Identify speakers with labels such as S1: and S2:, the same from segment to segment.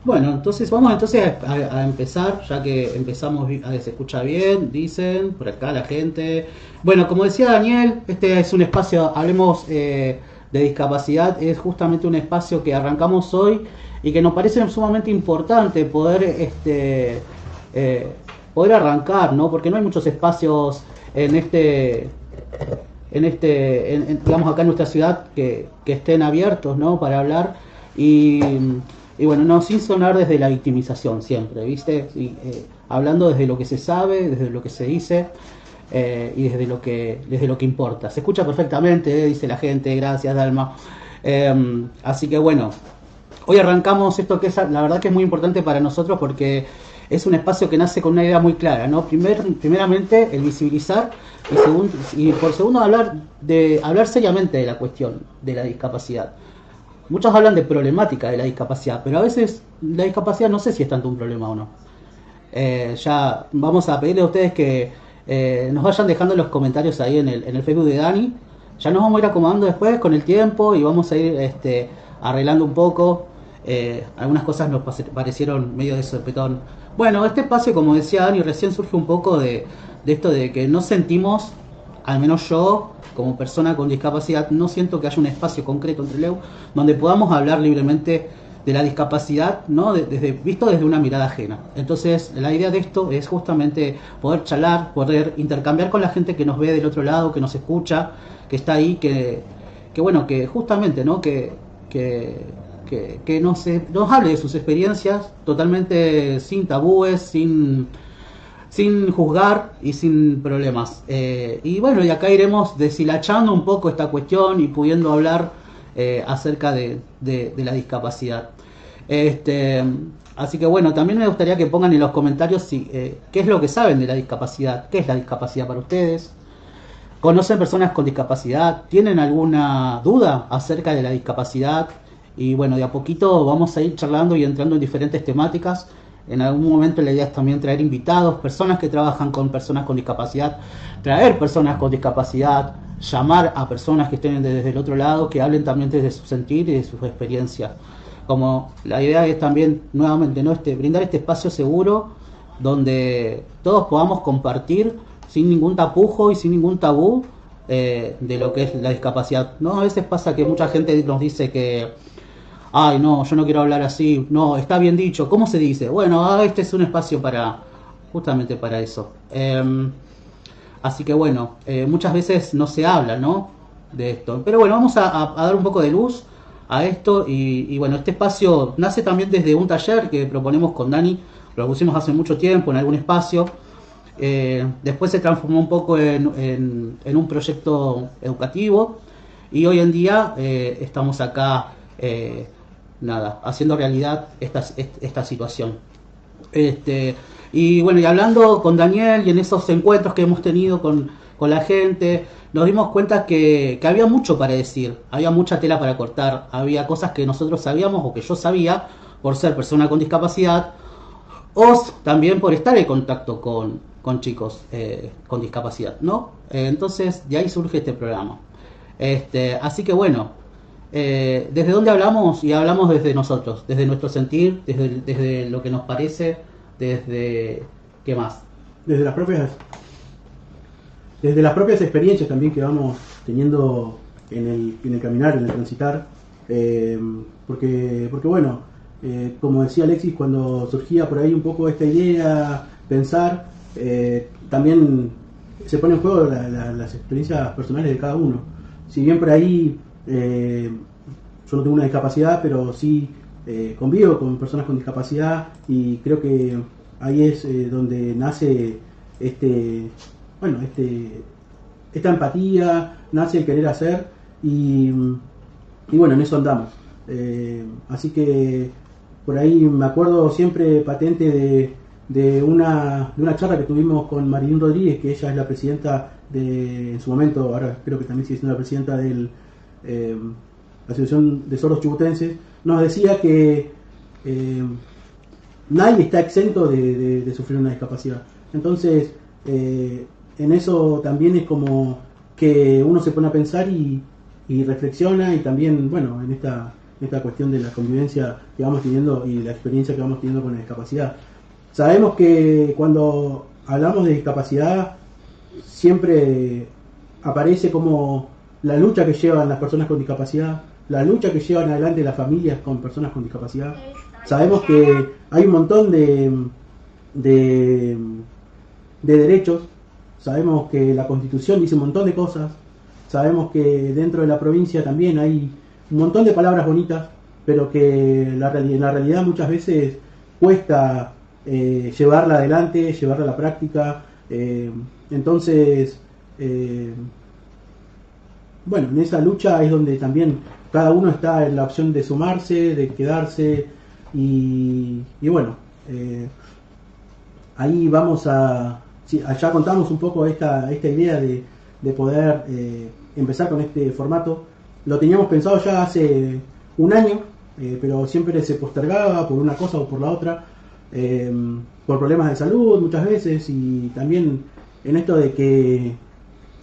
S1: Bueno, entonces vamos a empezar, ya que empezamos, se escucha bien, dicen, por acá la gente. Bueno, como decía Daniel, este es un espacio, hablemos de discapacidad, es justamente un espacio que arrancamos hoy y que nos parece sumamente importante poder, eh, poder arrancar, ¿no? Porque no hay muchos espacios en digamos acá en nuestra ciudad que estén abiertos, ¿no? Para hablar y, y bueno, no sin sonar desde la victimización siempre, ¿viste? Hablando desde lo que se sabe, desde lo que se dice y desde lo que importa. Se escucha perfectamente, dice la gente, gracias Dalma. Así que bueno, hoy arrancamos esto que es la verdad que es muy importante para nosotros porque es un espacio que nace con una idea muy clara, ¿no? Primeramente el visibilizar y por segundo hablar seriamente de la cuestión de la discapacidad. Muchos hablan de problemática de la discapacidad, pero a veces la discapacidad no sé si es tanto un problema o no. Ya vamos a pedirle a ustedes que nos vayan dejando los comentarios ahí en el Facebook de Dani. Ya nos vamos a ir acomodando después con el tiempo y vamos a ir arreglando un poco. Algunas cosas nos parecieron medio de sopetón. Bueno, este espacio, como decía Dani, recién surge un poco de esto de que no sentimos, al menos yo, como persona con discapacidad, no siento que haya un espacio concreto entre Leu donde podamos hablar libremente de la discapacidad, ¿no? Visto desde una mirada ajena. Entonces, la idea de esto es justamente poder charlar, poder intercambiar con la gente que nos ve del otro lado, que nos escucha, que está ahí, que bueno, que justamente, ¿no? Que nos hable de sus experiencias totalmente sin tabúes, sin juzgar y sin problemas. Y bueno, y acá iremos deshilachando un poco esta cuestión y pudiendo hablar acerca de la discapacidad. Así que bueno, también me gustaría que pongan en los comentarios qué es lo que saben de la discapacidad, qué es la discapacidad para ustedes. ¿Conocen personas con discapacidad? ¿Tienen alguna duda acerca de la discapacidad? Y bueno, de a poquito vamos a ir charlando y entrando en diferentes temáticas. En algún momento la idea es también traer invitados, personas que trabajan con personas con discapacidad, traer personas con discapacidad, llamar a personas que estén desde el otro lado, que hablen también desde su sentir y de sus experiencias. Como la idea es también, nuevamente, ¿no? Brindar este espacio seguro donde todos podamos compartir sin ningún tapujo y sin ningún tabú de lo que es la discapacidad. ¿No? A veces pasa que mucha gente nos dice que ay, no, yo no quiero hablar así, no, está bien dicho, ¿cómo se dice? Bueno, este es un espacio justamente para eso. Así que bueno, muchas veces no se habla, ¿no? De esto. Pero bueno, vamos a dar un poco de luz a esto y bueno, este espacio nace también desde un taller que proponemos con Dani, lo pusimos hace mucho tiempo en algún espacio. Después se transformó un poco en un proyecto educativo y hoy en día estamos acá haciendo realidad esta situación. Y bueno, y hablando con Daniel y en esos encuentros que hemos tenido con la gente, nos dimos cuenta que había mucho para decir, había mucha tela para cortar, había cosas que nosotros sabíamos o que yo sabía por ser persona con discapacidad o también por estar en contacto con chicos con discapacidad, ¿no? Entonces, de ahí surge este programa. Así que bueno, ¿desde dónde hablamos? Y hablamos desde nosotros, desde nuestro sentir, desde lo que nos parece, desde... ¿qué más?
S2: Desde las propias experiencias también que vamos teniendo en el caminar, en el transitar, porque bueno, como decía Alexis, cuando surgía por ahí un poco esta idea, pensar, también se pone en juego las experiencias personales de cada uno. Si bien por ahí yo no tengo una discapacidad, pero sí convivo con personas con discapacidad y creo que ahí es donde nace esta empatía, nace el querer hacer y bueno, en eso andamos. Así que por ahí me acuerdo siempre patente de una charla que tuvimos con Marilyn Rodríguez, que ella es la presidenta en su momento, ahora creo que también sigue siendo la presidenta de la Asociación de Sordos Chubutenses. Nos decía que nadie está exento de sufrir una discapacidad. Entonces, en eso también es como que uno se pone a pensar y reflexiona, y también, bueno, en esta cuestión de la convivencia que vamos teniendo y la experiencia que vamos teniendo con la discapacidad. Sabemos que cuando hablamos de discapacidad siempre aparece como la lucha que llevan las personas con discapacidad, la lucha que llevan adelante las familias con personas con discapacidad. Sabemos que hay un montón de derechos, sabemos que la Constitución dice un montón de cosas, sabemos que dentro de la provincia también hay un montón de palabras bonitas, pero que en la realidad muchas veces cuesta llevarla adelante, llevarla a la práctica. Entonces, bueno, en esa lucha es donde también cada uno está en la opción de sumarse, de quedarse y bueno, ahí vamos a... Sí, allá contamos un poco esta idea de poder empezar con este formato. Lo teníamos pensado ya hace un año, pero siempre se postergaba por una cosa o por la otra, por problemas de salud muchas veces, y también en esto de que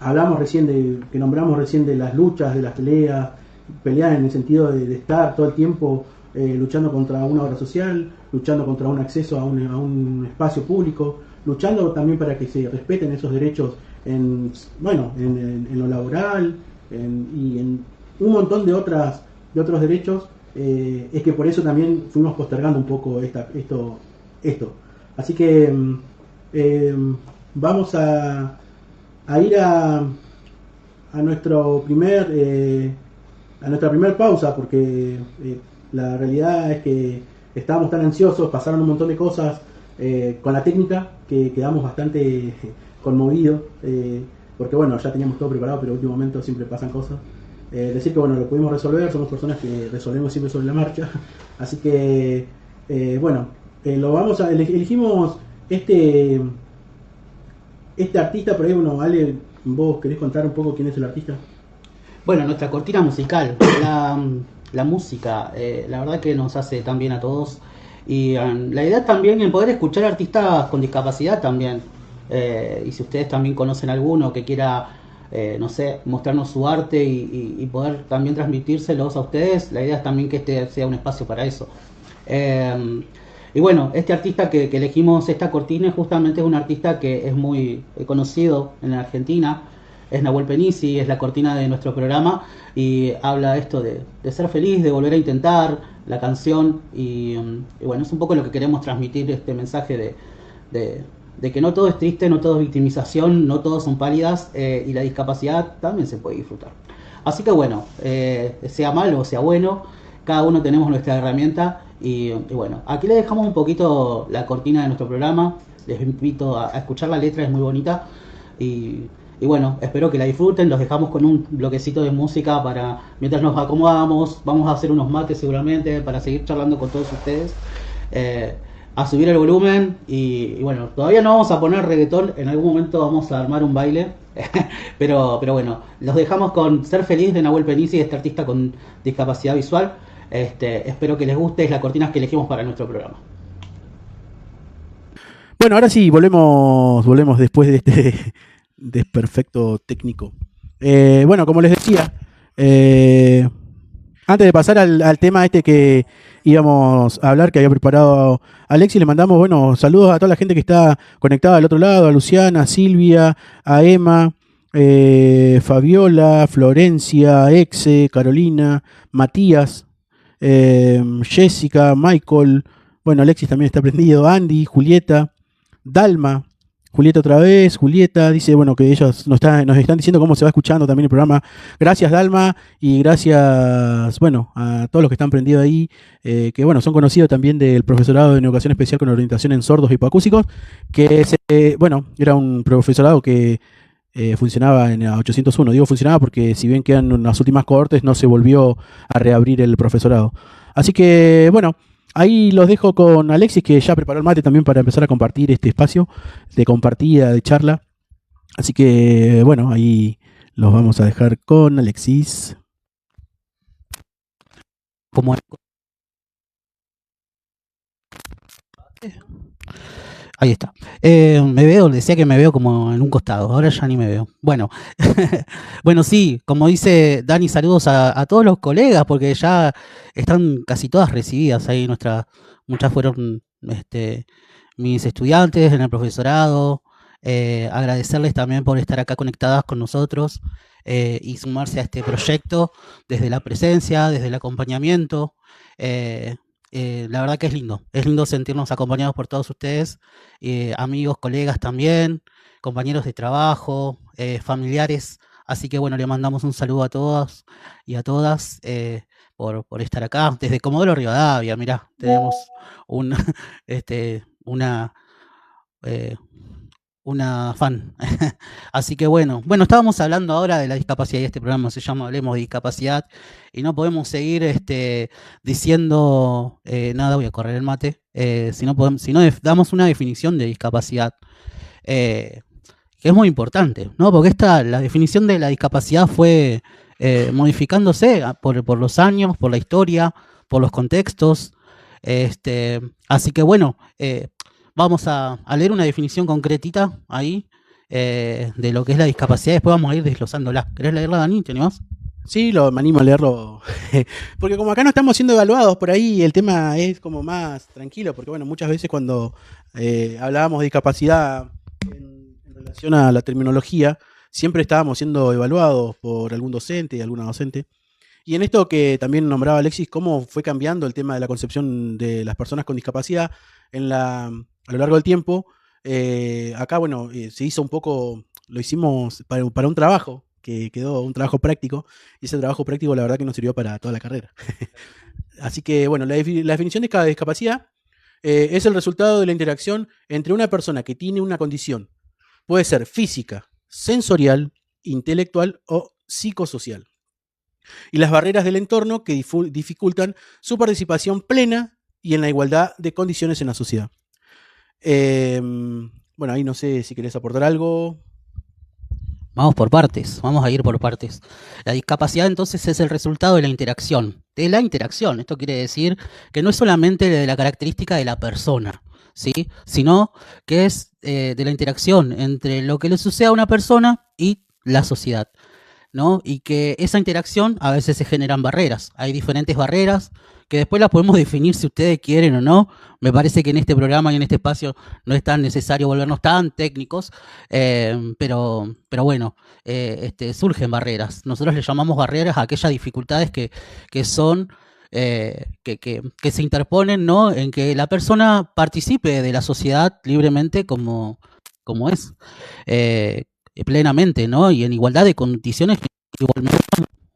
S2: hablamos recién que nombramos recién de las luchas, de las peleas, pelear en el sentido de estar todo el tiempo luchando contra una obra social, luchando contra un acceso a un espacio público, luchando también para que se respeten esos derechos en lo laboral y en un montón de otros derechos. Es que por eso también fuimos postergando un poco esto. Así que vamos a ir a nuestro a nuestra primer pausa, porque la realidad es que estábamos tan ansiosos, pasaron un montón de cosas con la técnica que quedamos bastante conmovidos, porque bueno, ya teníamos todo preparado, pero en último momento siempre pasan cosas. Decir que bueno, lo pudimos resolver, somos personas que resolvemos siempre sobre la marcha, así que elegimos este artista. Por ahí, bueno, Ale, ¿vos querés contar un poco quién es el artista?
S1: Bueno, nuestra cortina musical, la música, la verdad que nos hace tan bien a todos. Y la idea también en poder escuchar artistas con discapacidad también. Y si ustedes también conocen alguno que quiera, no sé, mostrarnos su arte y poder también transmitírselos a ustedes, la idea es también que este sea un espacio para eso. Y bueno, este artista que elegimos esta cortina justamente es un artista que es muy conocido en la Argentina. Es Nahuel Penisi, es la cortina de nuestro programa y habla esto de ser feliz, de volver a intentar la canción y bueno, es un poco lo que queremos transmitir, este mensaje de que no todo es triste, no todo es victimización, no todos son pálidas y la discapacidad también se puede disfrutar. Así que bueno, sea malo o sea bueno, cada uno tenemos nuestra herramienta y bueno, aquí les dejamos un poquito la cortina de nuestro programa, les invito a escuchar la letra, es muy bonita y bueno, espero que la disfruten. Los dejamos con un bloquecito de música para mientras nos acomodamos. Vamos a hacer unos mates seguramente para seguir charlando con todos ustedes. A subir el volumen y bueno, todavía no vamos a poner reggaetón. En algún momento vamos a armar un baile. pero bueno, los dejamos con Ser Feliz de Nahuel Penisi, este artista con discapacidad visual. Espero que les guste. Es la cortina que elegimos para nuestro programa.
S2: Bueno, ahora sí, volvemos después de este desperfecto técnico. Bueno, como les decía, antes de pasar al tema este que íbamos a hablar, que había preparado Alexis, le mandamos, bueno, saludos a toda la gente que está conectada al otro lado, a Luciana, a Silvia, a Emma, Fabiola, Florencia, Exe, Carolina, Matías, Jessica, Michael, bueno, Alexis también está prendido, Andy, Julieta, Dalma, Julieta otra vez, Julieta dice, bueno, que ellos nos están diciendo cómo se va escuchando también el programa. Gracias, Dalma, y gracias, bueno, a todos los que están prendidos ahí, que bueno, son conocidos también del profesorado en educación especial con orientación en sordos y hipoacúsicos, que bueno, era un profesorado que funcionaba en la 801. Digo funcionaba porque si bien quedan unas últimas cohortes, no se volvió a reabrir el profesorado. Así que, bueno, ahí los dejo con Alexis, que ya preparó el mate también para empezar a compartir este espacio de compartida, de charla. Así que, bueno, ahí los vamos a dejar con Alexis.
S1: Ahí está. Me veo, decía que me veo como en un costado, ahora ya ni me veo. Bueno, bueno, sí, como dice Dani, saludos a todos los colegas, porque ya están casi todas recibidas ahí muchas fueron mis estudiantes en el profesorado. Agradecerles también por estar acá conectadas con nosotros y sumarse a este proyecto desde la presencia, desde el acompañamiento. eh, la verdad que es lindo sentirnos acompañados por todos ustedes, amigos, colegas también, compañeros de trabajo, familiares. Así que bueno, le mandamos un saludo a todos y a todas por estar acá. Desde Comodoro Rivadavia, mirá, tenemos un, una, eh, una fan. Así que bueno, estábamos hablando ahora de la discapacidad y este programa se llama Hablemos de Discapacidad y no podemos seguir diciendo nada, voy a correr el mate, si no damos una definición de discapacidad, eh, que es muy importante, ¿no? Porque la definición de la discapacidad fue modificándose por los años, por la historia, por los contextos. Así que bueno, vamos a leer una definición concretita ahí de lo que es la discapacidad. Después vamos a ir desglosándola. ¿Querés leerla, Dani? ¿Te animás?
S2: Sí, me animo a leerlo. Porque como acá no estamos siendo evaluados, por ahí el tema es como más tranquilo, porque bueno, muchas veces cuando hablábamos de discapacidad en relación a la terminología, siempre estábamos siendo evaluados por algún docente y alguna docente. Y en esto que también nombraba Alexis, cómo fue cambiando el tema de la concepción de las personas con discapacidad a lo largo del tiempo. Acá, bueno, se hizo un poco, lo hicimos para un trabajo, que quedó un trabajo práctico, y ese trabajo práctico la verdad que nos sirvió para toda la carrera. Así que, bueno, la definición de cada discapacidad es el resultado de la interacción entre una persona que tiene una condición, puede ser física, sensorial, intelectual o psicosocial, y las barreras del entorno que dificultan su participación plena y en la igualdad de condiciones en la sociedad. Bueno, ahí no sé si querés aportar algo.
S1: Vamos por partes, vamos a ir por partes. La discapacidad entonces es el resultado de la interacción. De la interacción, esto quiere decir que no es solamente de la característica de la persona, ¿sí? Sino que es de la interacción entre lo que le sucede a una persona y la sociedad, ¿no? Y que esa interacción a veces se generan barreras. Hay diferentes barreras que después las podemos definir si ustedes quieren o no. Me parece que en este programa y en este espacio no es tan necesario volvernos tan técnicos, pero bueno, surgen barreras. Nosotros le llamamos barreras a aquellas dificultades que son... que se interponen, ¿no? En que la persona participe de la sociedad libremente como es. Plenamente, ¿no? Y en igualdad de condiciones.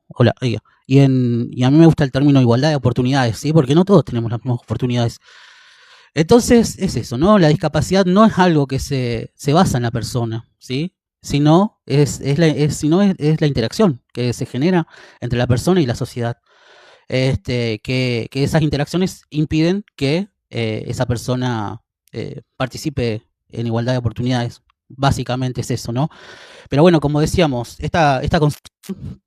S1: Hola, oiga. Y a mí me gusta el término igualdad de oportunidades, ¿sí? Porque no todos tenemos las mismas oportunidades. Entonces, es eso, ¿no? La discapacidad no es algo que se basa en la persona, ¿sí? Sino es la interacción que se genera entre la persona y la sociedad. Que esas interacciones impiden que esa persona participe en igualdad de oportunidades. Básicamente es eso, ¿no? Pero bueno, como decíamos, esta concepción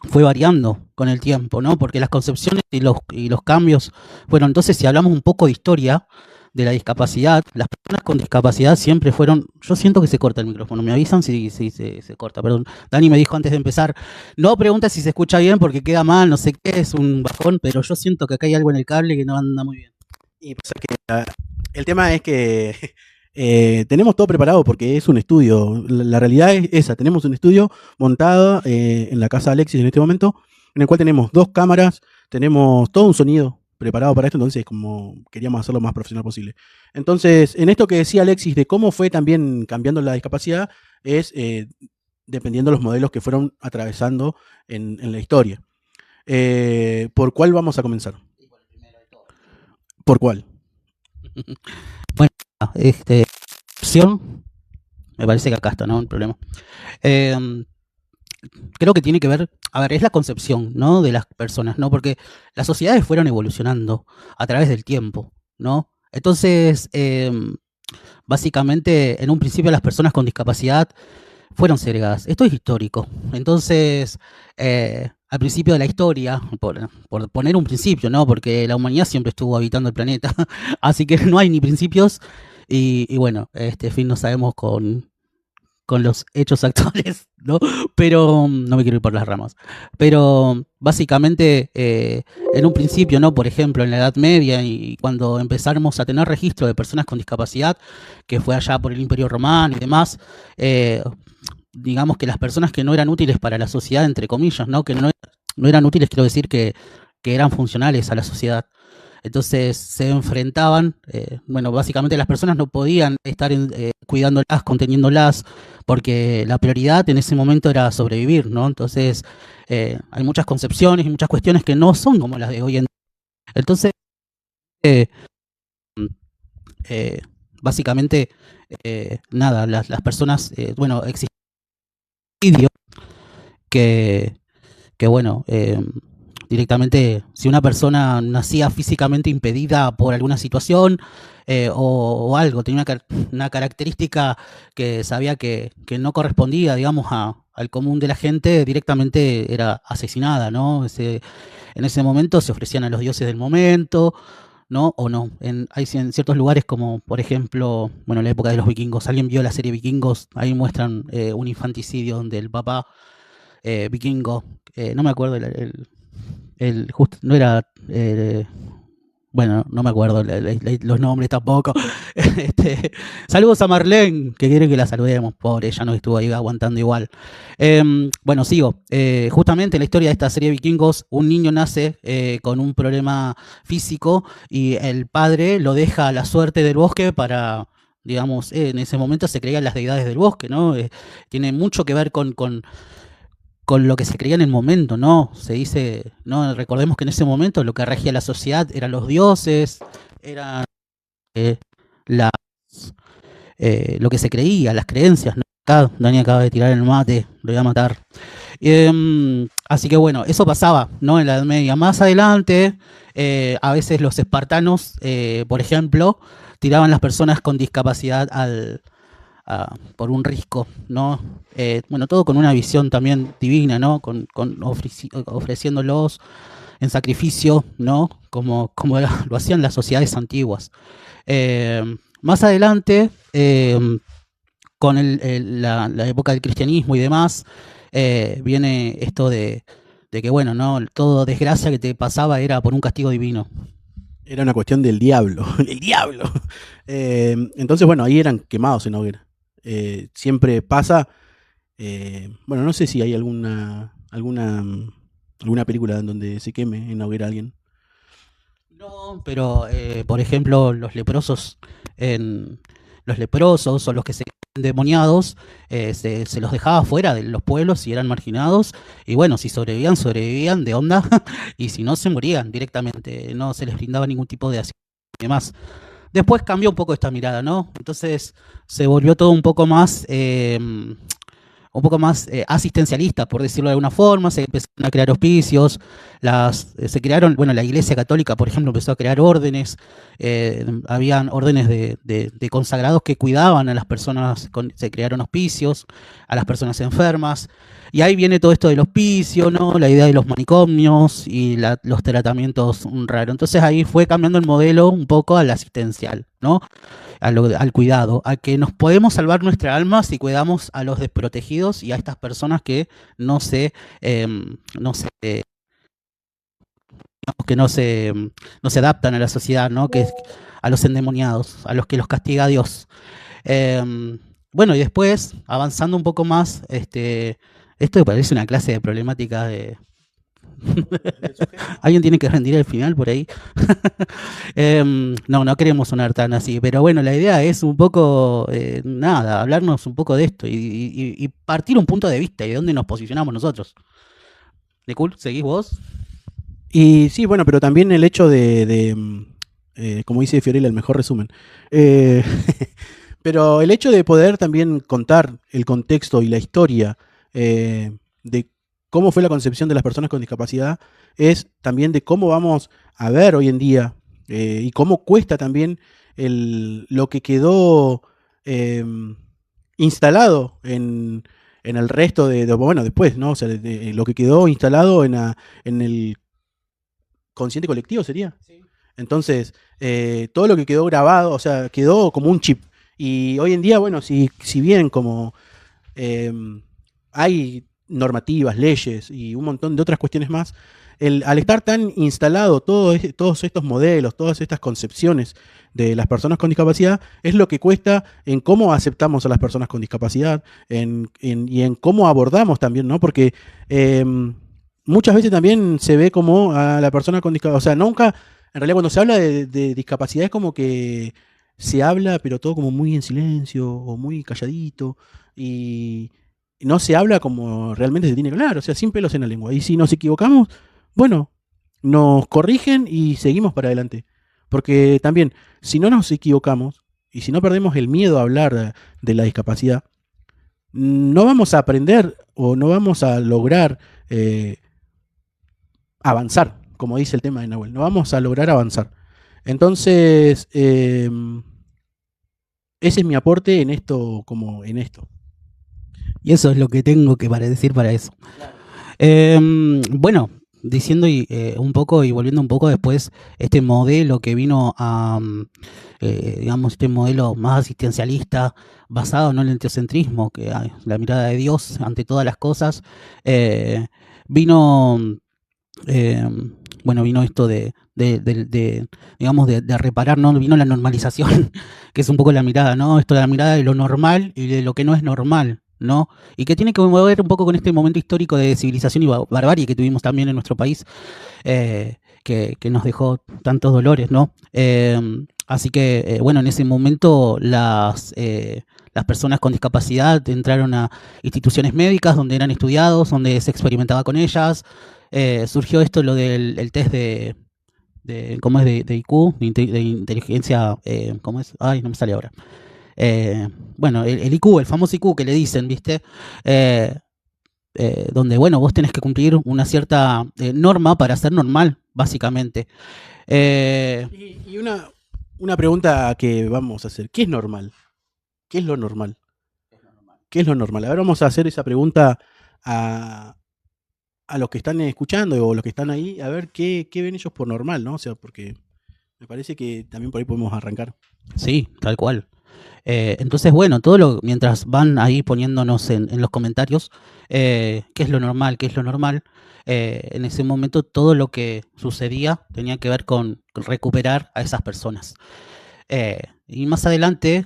S1: fue variando con el tiempo, ¿no? Porque las concepciones y los cambios, bueno, entonces si hablamos un poco de historia de la discapacidad, las personas con discapacidad siempre fueron, yo siento que se corta el micrófono, me avisan si se corta, perdón. Dani me dijo antes de empezar, no pregunta si se escucha bien porque queda mal, no sé qué, es un bajón, pero yo siento que acá hay algo en el cable que no anda muy bien.
S2: Y pasa que el tema es que tenemos todo preparado porque es un estudio. La realidad es esa, tenemos un estudio montado en la casa de Alexis en este momento, en el cual tenemos 2 cámaras, tenemos todo un sonido preparado para esto, entonces como queríamos hacerlo lo más profesional posible. Entonces, en esto que decía Alexis de cómo fue también cambiando la discapacidad, es dependiendo de los modelos que fueron atravesando en la historia. ¿Por cuál vamos a comenzar? ¿Por cuál?
S1: Bueno, opción, me parece que acá está, ¿no? El problema. Creo que tiene que ver, a ver, es la concepción, ¿no? De las personas, ¿no? Porque las sociedades fueron evolucionando a través del tiempo, ¿no? Entonces, básicamente, en un principio las personas con discapacidad fueron segregadas. Esto es histórico. Entonces, al principio de la historia, por poner un principio, ¿no? Porque la humanidad siempre estuvo habitando el planeta, así que no hay ni principios y bueno, este fin no sabemos con los hechos actuales, ¿no? Pero no me quiero ir por las ramas. Pero básicamente, en un principio, ¿no? Por ejemplo, en la Edad Media y cuando empezamos a tener registro de personas con discapacidad, que fue allá por el Imperio Romano y demás, eh, digamos que las personas que no eran útiles para la sociedad, entre comillas, ¿no? Que no eran útiles, quiero decir que eran funcionales a la sociedad. Entonces se enfrentaban, bueno, básicamente las personas no podían estar cuidándolas, conteniéndolas, porque la prioridad en ese momento era sobrevivir, ¿no? Entonces hay muchas concepciones y muchas cuestiones que no son como las de hoy en día. Entonces, eh, eh, básicamente, nada, las personas, bueno, existe que, que bueno, directamente, si una persona nacía físicamente impedida por alguna situación o algo, tenía una característica que sabía que no correspondía, digamos, al común de la gente, directamente era asesinada, ¿no? En ese momento se ofrecían a los dioses del momento, ¿no? O no. En ciertos lugares como, por ejemplo, bueno, en la época de los vikingos, alguien vio la serie Vikingos, ahí muestran un infanticidio donde el papá vikingo, no me acuerdo no era, bueno, no me acuerdo los nombres tampoco. Saludos a Marlene, que quiere que la saludemos, pobre, ella nos estuvo ahí aguantando igual. Bueno, sigo. Justamente en la historia de esta serie de vikingos, un niño nace con un problema físico y el padre lo deja a la suerte del bosque para, digamos, en ese momento se creían las deidades del bosque, ¿no? Tiene mucho que ver con lo que se creía en el momento, ¿no? Se dice, ¿no? Recordemos que en ese momento lo que regía la sociedad eran los dioses, eran eh, las, lo que se creía, las creencias, ¿no? Dani acaba de tirar el mate, lo voy a matar. Así que bueno, eso pasaba, ¿no? En la Edad Media. Más adelante, a veces los espartanos, por ejemplo, tiraban las personas con discapacidad por un risco, ¿no? Bueno, todo con una visión también divina, ¿no? Ofreciéndolos en sacrificio, ¿no? Como lo hacían las sociedades antiguas. Más adelante, con la época del cristianismo y demás, viene esto de que, bueno, ¿no? Todo desgracia que te pasaba era por un castigo divino.
S2: Era una cuestión del diablo, el diablo. Entonces, bueno, ahí eran quemados en hoguera. Siempre pasa, bueno, no sé si hay alguna película en donde se queme en la hoguera a alguien.
S1: No, pero por ejemplo, los leprosos o los que se quedan endemoniados, se los dejaba fuera de los pueblos si eran marginados, y bueno, si sobrevivían de onda, y si no, se morían directamente, no se les brindaba ningún tipo de asistencia y demás. Después cambió un poco esta mirada, ¿no? Entonces se volvió todo un poco más asistencialista, por decirlo de alguna forma. Se empezaron a crear hospicios, se crearon, bueno, la Iglesia Católica, por ejemplo, empezó a crear órdenes, habían órdenes de consagrados que cuidaban a las personas, se crearon hospicios, a las personas enfermas, y ahí viene todo esto del hospicio, ¿no? La idea de los manicomios y los tratamientos raros. Entonces ahí fue cambiando el modelo un poco al asistencial, ¿no? Al cuidado, a que nos podemos salvar nuestra alma si cuidamos a los desprotegidos y a estas personas que no se, no se, que no se adaptan a la sociedad, ¿no? Que a los endemoniados, a los que los castiga Dios. Bueno, y después, avanzando un poco más, esto parece una clase de problemática de, alguien tiene que rendir al final por ahí. No queremos sonar tan así, pero bueno, la idea es un poco, nada, hablarnos un poco de esto y partir un punto de vista y de dónde nos posicionamos nosotros. ¿De cool? ¿Seguís vos?
S2: Y sí, bueno, pero también el hecho como dice Fiorella, el mejor resumen. Eh, pero el hecho de poder también contar el contexto y la historia de cómo fue la concepción de las personas con discapacidad es también de cómo vamos a ver hoy en día y cómo cuesta también lo que quedó instalado en el resto bueno, después, ¿no? O sea, lo que quedó instalado en el consciente colectivo sería.
S1: Sí.
S2: Entonces, todo lo que quedó grabado, o sea, quedó como un chip. Y hoy en día, bueno, si bien como eh, hay normativas, leyes y un montón de otras cuestiones más, al estar tan instalado todos estos modelos, todas estas concepciones de las personas con discapacidad, es lo que cuesta en cómo aceptamos a las personas con discapacidad y en cómo abordamos también, ¿no? Porque muchas veces también se ve como a la persona con discapacidad, o sea, nunca, en realidad cuando se habla de discapacidad es como que se habla, pero todo como muy en silencio o muy calladito y no se habla como realmente se tiene que hablar, o sea, sin pelos en la lengua. Y si nos equivocamos, bueno, nos corrigen y seguimos para adelante. Porque también, si no nos equivocamos y si no perdemos el miedo a hablar de la discapacidad, no vamos a aprender o no vamos a lograr avanzar, como dice el tema de Nahuel. No vamos a lograr avanzar. Entonces, ese es mi aporte en esto, como en esto.
S3: Y eso es lo que tengo que para decir para eso. Bueno, diciendo un poco y volviendo un poco después, este modelo que vino a, digamos, este modelo más asistencialista, basado ¿no? en el teocentrismo, que hay, la mirada de Dios ante todas las cosas, vino, bueno, vino esto digamos, de reparar, ¿no? Vino la normalización, que es un poco la mirada, ¿no? Esto de la mirada de lo normal y de lo que no es normal, ¿no? Y que tiene que ver un poco con este momento histórico de civilización y barbarie que tuvimos también en nuestro país, que nos dejó tantos dolores, ¿no? Así que, bueno, en ese momento las personas con discapacidad entraron a instituciones médicas donde eran estudiados, donde se experimentaba con ellas. Surgió esto, lo del test ¿cómo es? De IQ, de inteligencia, ¿cómo es? Ay, no me sale ahora. Bueno, el IQ, el famoso IQ que le dicen, ¿viste? Donde, bueno, vos tenés que cumplir una cierta norma para ser normal, básicamente.
S2: Y una pregunta que vamos a hacer, ¿qué es normal? ¿Qué es lo normal? ¿Qué es lo normal? A ver, vamos a hacer esa pregunta a los que están escuchando o los que están ahí, a ver qué ven ellos por normal, ¿no? O sea, porque me parece que también por ahí podemos arrancar.
S3: Sí, tal cual. Entonces, bueno, mientras van ahí poniéndonos en los comentarios qué es lo normal, qué es lo normal, en ese momento todo lo que sucedía tenía que ver con recuperar a esas personas. Y más adelante,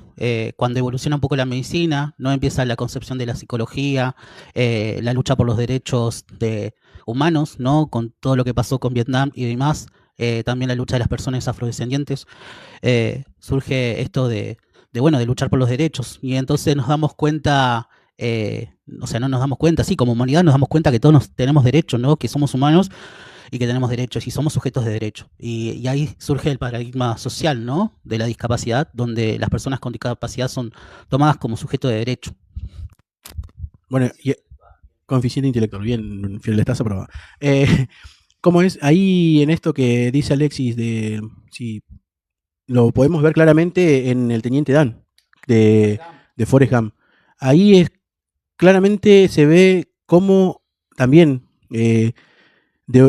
S3: cuando evoluciona un poco la medicina, no empieza la concepción de la psicología, la lucha por los derechos humanos, ¿no? Con todo lo que pasó con Vietnam y demás, también la lucha de las personas afrodescendientes, surge esto bueno, de luchar por los derechos. Y entonces nos damos cuenta, o sea, no nos damos cuenta, sí, como humanidad nos damos cuenta que todos tenemos derechos, ¿no? Que somos humanos y que tenemos derechos y somos sujetos de derecho. Y ahí surge el paradigma social, ¿no? De la discapacidad, donde las personas con discapacidad son tomadas como sujetos de derecho.
S2: Bueno, y coeficiente intelectual, bien, fiel estás aprobado. ¿Cómo es? Ahí en esto que dice Alexis, si lo podemos ver claramente en el Teniente Dan de Forrest Gump. Ahí claramente se ve cómo también de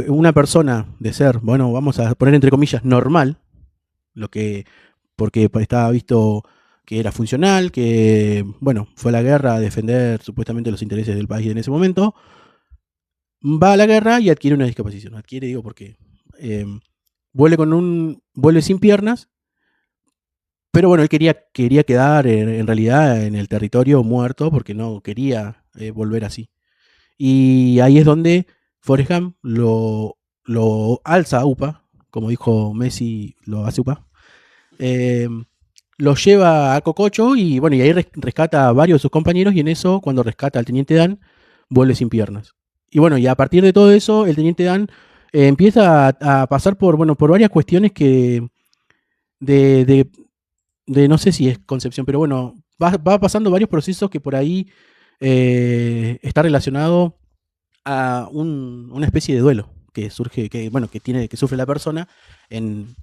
S2: una persona de ser, bueno, vamos a poner entre comillas, normal, porque estaba visto que era funcional, que, bueno, fue a la guerra a defender supuestamente los intereses del país en ese momento, va a la guerra y adquiere una discapacidad. Adquiere, digo, porque vuelve sin piernas, pero bueno, él quería quedar en realidad en el territorio muerto porque no quería volver así. Y ahí es donde Forrest Gump lo alza a UPA, como dijo Messi, lo hace UPA. Lo lleva a Cococho y bueno, y ahí rescata a varios de sus compañeros y en eso, cuando rescata al Teniente Dan, vuelve sin piernas. Y bueno, y a partir de todo eso, el Teniente Dan empieza a pasar por varias cuestiones que de no sé si es concepción, pero bueno, va pasando varios procesos que por ahí está relacionado a una especie de duelo que surge, que sufre la persona en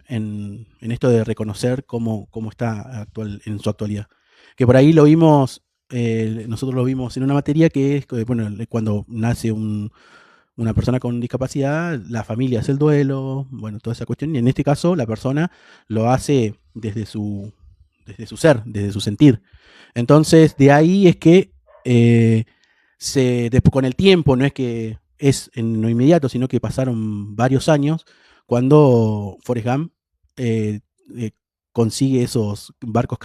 S2: esto de reconocer cómo está en su actualidad. Que por ahí lo vimos, nosotros lo vimos en una materia que es, bueno, cuando nace un una persona con discapacidad, la familia hace el duelo, bueno, toda esa cuestión, y en este caso la persona lo hace desde su ser, desde su sentir. Entonces, de ahí es que después, con el tiempo, no es que es en lo inmediato, sino que pasaron varios años, cuando Forrest Gump consigue esos barcos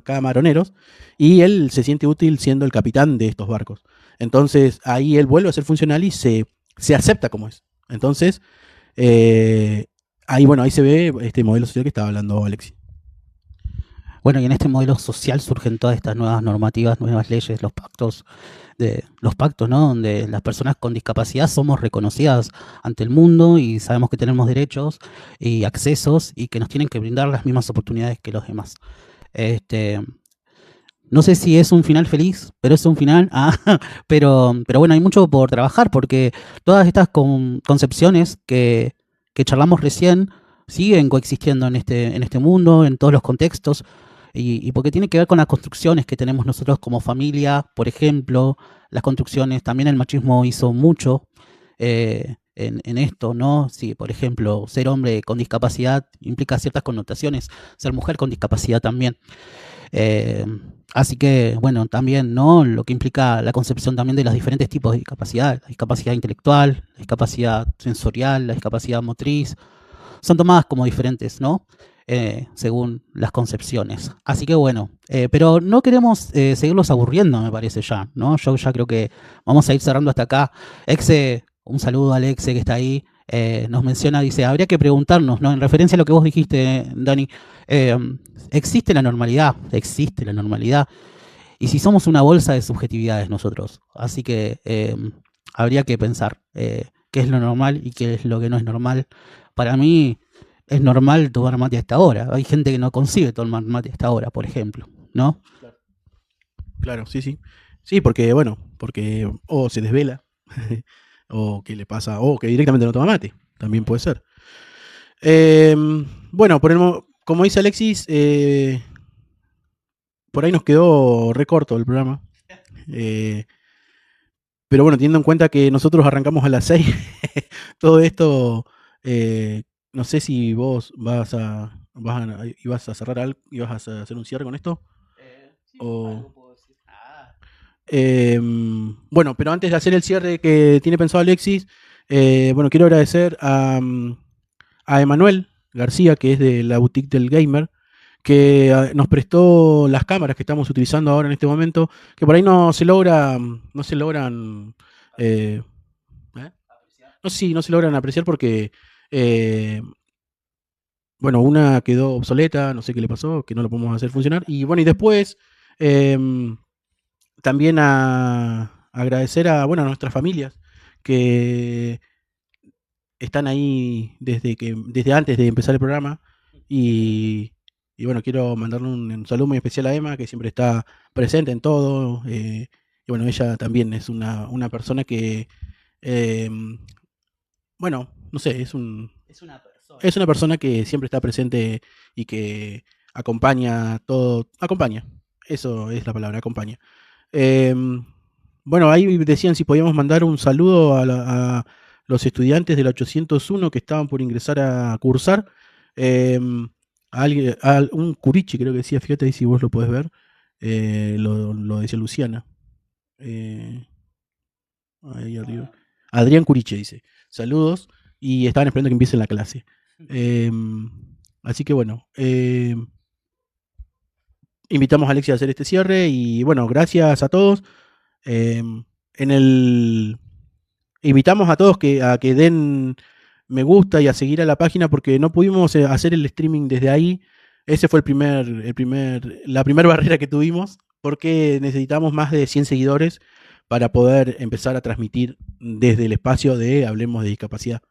S2: camaroneros y él se siente útil siendo el capitán de estos barcos. Entonces ahí él vuelve a ser funcional y se acepta como es. Entonces ahí se ve este modelo social que estaba hablando Alexis.
S3: Bueno, y en este modelo social surgen todas estas nuevas normativas, nuevas leyes, los pactos, ¿no? Donde las personas con discapacidad somos reconocidas ante el mundo y sabemos que tenemos derechos y accesos y que nos tienen que brindar las mismas oportunidades que los demás. No sé si es un final feliz, pero es un final, pero bueno, hay mucho por trabajar porque todas estas concepciones que charlamos recién siguen coexistiendo en este mundo, en todos los contextos, y porque tiene que ver con las construcciones que tenemos nosotros como familia, por ejemplo, las construcciones, también el machismo hizo mucho en esto, ¿no? Si, por ejemplo, ser hombre con discapacidad implica ciertas connotaciones, ser mujer con discapacidad también. Así que, bueno, también, ¿no? Lo que implica la concepción también de los diferentes tipos de discapacidad, la discapacidad intelectual, la discapacidad sensorial, la discapacidad motriz, son tomadas como diferentes, ¿no? Según las concepciones. Así que bueno, pero no queremos seguirlos aburriendo, me parece ya, ¿no? Yo ya creo que vamos a ir cerrando hasta acá. Exe, un saludo al Exe que está ahí. Nos menciona, dice, habría que preguntarnos, ¿no? En referencia a lo que vos dijiste, Dani, existe la normalidad, y si somos una bolsa de subjetividades nosotros, así que habría que pensar qué es lo normal y qué es lo que no es normal. Para mí es normal tomar mate a esta hora, hay gente que no consigue tomar mate a esta hora, por ejemplo, ¿no?
S2: Claro, sí. Sí, porque o se desvela, o que le pasa, o que directamente no toma mate, también puede ser. Bueno, como dice Alexis, por ahí nos quedó recorto el programa. Pero bueno, teniendo en cuenta que nosotros arrancamos a las 6, todo esto, no sé si vos ibas a cerrar algo, ibas a hacer un cierre con esto. Bueno, pero antes de hacer el cierre que tiene pensado Alexis, quiero agradecer a Emanuel García, que es de la boutique del gamer, que nos prestó las cámaras que estamos utilizando ahora en este momento, que por ahí no se logran no se logran apreciar porque una quedó obsoleta, no sé qué le pasó, que no lo podemos hacer funcionar, y después también agradecer a nuestras familias que están ahí desde antes de empezar el programa, y quiero mandarle un saludo muy especial a Emma, que siempre está presente en todo, y ella también es una persona que no sé, es una persona que siempre está presente y que acompaña todo, eso es la palabra, acompaña. Ahí decían si podíamos mandar un saludo a los estudiantes del 801 que estaban por ingresar a cursar. Un Curichi, creo que decía, fíjate ahí si vos lo podés ver, lo decía Luciana. Ahí arriba. Adrián Curiche dice, saludos, y estaban esperando que empiece la clase. Así que invitamos a Alexia a hacer este cierre, y gracias a todos. Invitamos a todos a que den me gusta y a seguir a la página, porque no pudimos hacer el streaming desde ahí. Ese fue la primera barrera que tuvimos, porque necesitamos más de 100 seguidores para poder empezar a transmitir desde el espacio de Hablemos de Discapacidad.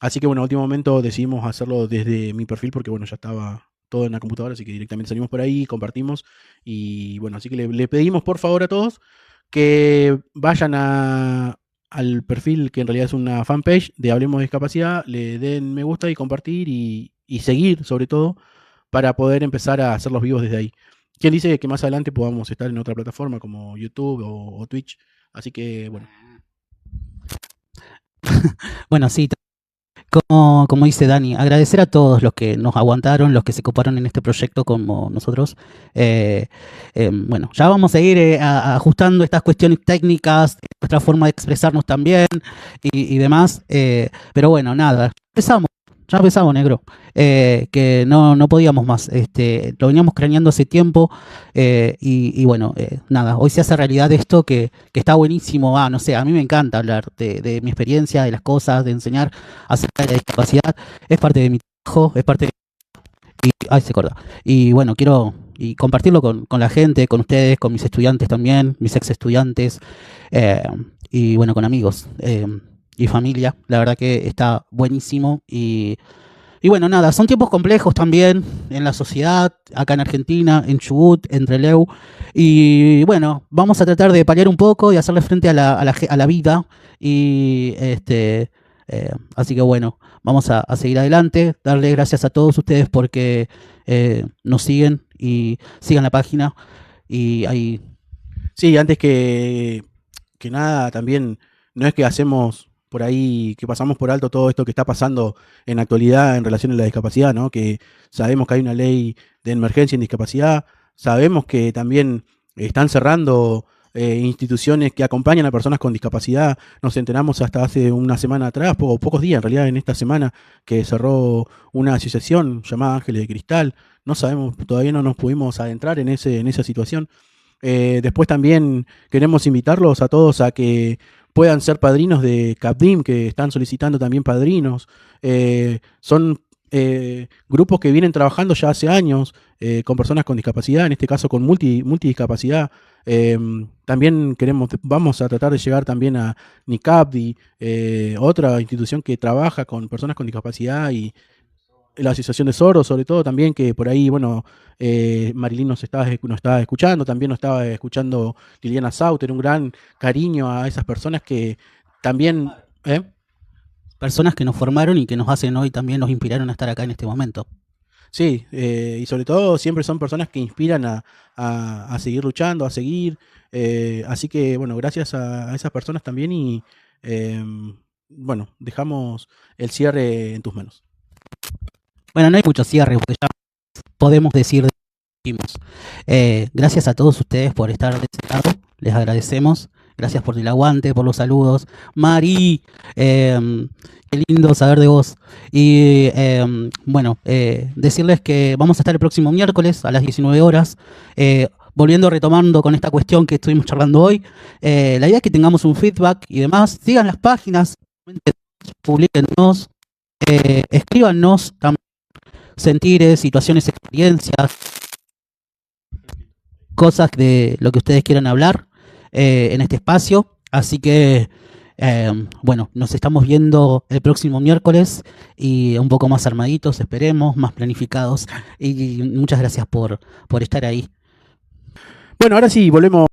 S2: Así que a último momento decidimos hacerlo desde mi perfil, porque ya estaba todo en la computadora, así que directamente salimos por ahí, compartimos, y así que le pedimos por favor a todos que vayan al perfil, que en realidad es una fanpage de Hablemos de Discapacidad, le den me gusta y compartir y seguir, sobre todo, para poder empezar a hacer los vivos desde ahí. ¿Quién dice que más adelante podamos estar en otra plataforma como YouTube o Twitch? Así que
S3: Bueno, sí, como dice Dani, agradecer a todos los que nos aguantaron, los que se coparon en este proyecto como nosotros. Eh, bueno, ya vamos a ir ajustando estas cuestiones técnicas, nuestra forma de expresarnos también y demás. Pero bueno, nada, ya empezamos, negro. Que no podíamos más. Lo veníamos craneando hace tiempo. Y bueno, nada, hoy se hace realidad esto que está buenísimo. No sé, a mí me encanta hablar de mi experiencia, de las cosas, de enseñar acerca de la discapacidad. Es parte de mi trabajo, es parte de... Ay, se corta. Y bueno, quiero compartirlo con la gente, con ustedes, con mis estudiantes también, mis ex estudiantes, y bueno, con amigos y familia. La verdad que está buenísimo y bueno, nada, son tiempos complejos también en la sociedad, acá en Argentina, en Chubut, en Trelew. Y bueno, vamos a tratar de paliar un poco y hacerle frente a la vida. Y así que bueno, vamos a seguir adelante, darle gracias a todos ustedes porque nos siguen y sigan la página. Y ahí.
S2: Sí, antes que nada, también no es que hacemos por ahí, que pasamos por alto todo esto que está pasando en la actualidad en relación a la discapacidad, ¿no? Que sabemos que hay una ley de emergencia en discapacidad, sabemos que también están cerrando instituciones que acompañan a personas con discapacidad. Nos enteramos hasta hace una semana atrás, o pocos días en realidad, en esta semana, que cerró una asociación llamada Ángeles de Cristal. No sabemos, todavía no nos pudimos adentrar en esa situación. Después también queremos invitarlos a todos a que puedan ser padrinos de CAPDIM, que están solicitando también padrinos. Son grupos que vienen trabajando ya hace años con personas con discapacidad, en este caso con multidiscapacidad. También vamos a tratar de llegar también a NICAPDI, otra institución que trabaja con personas con discapacidad, y la Asociación de Sordos, sobre todo, también, que por ahí, bueno, Marilyn nos estaba escuchando, también nos estaba escuchando Liliana Sauter, un gran cariño a esas personas que también...
S3: Personas que nos formaron y que nos hacen hoy, también nos inspiraron a estar acá en este momento.
S2: Sí, y sobre todo siempre son personas que inspiran a seguir luchando, a seguir. Así que, bueno, gracias a esas personas también y, bueno, dejamos el cierre en tus manos.
S3: Bueno, no hay mucho cierre, porque ya podemos decir, gracias a todos ustedes por estar de ese lado, les agradecemos, gracias por el aguante, por los saludos. Mari, qué lindo saber de vos. Y bueno, decirles que vamos a estar el próximo miércoles a las 19 horas, volviendo, retomando con esta cuestión que estuvimos charlando hoy. La idea es que tengamos un feedback y demás. Sigan las páginas, publiquennos, escríbanos también sentires, situaciones, experiencias, cosas de lo que ustedes quieran hablar en este espacio. Así que, bueno, nos estamos viendo el próximo miércoles y un poco más armaditos, esperemos, más planificados. Y muchas gracias por estar ahí.
S2: Bueno, ahora sí, volvemos.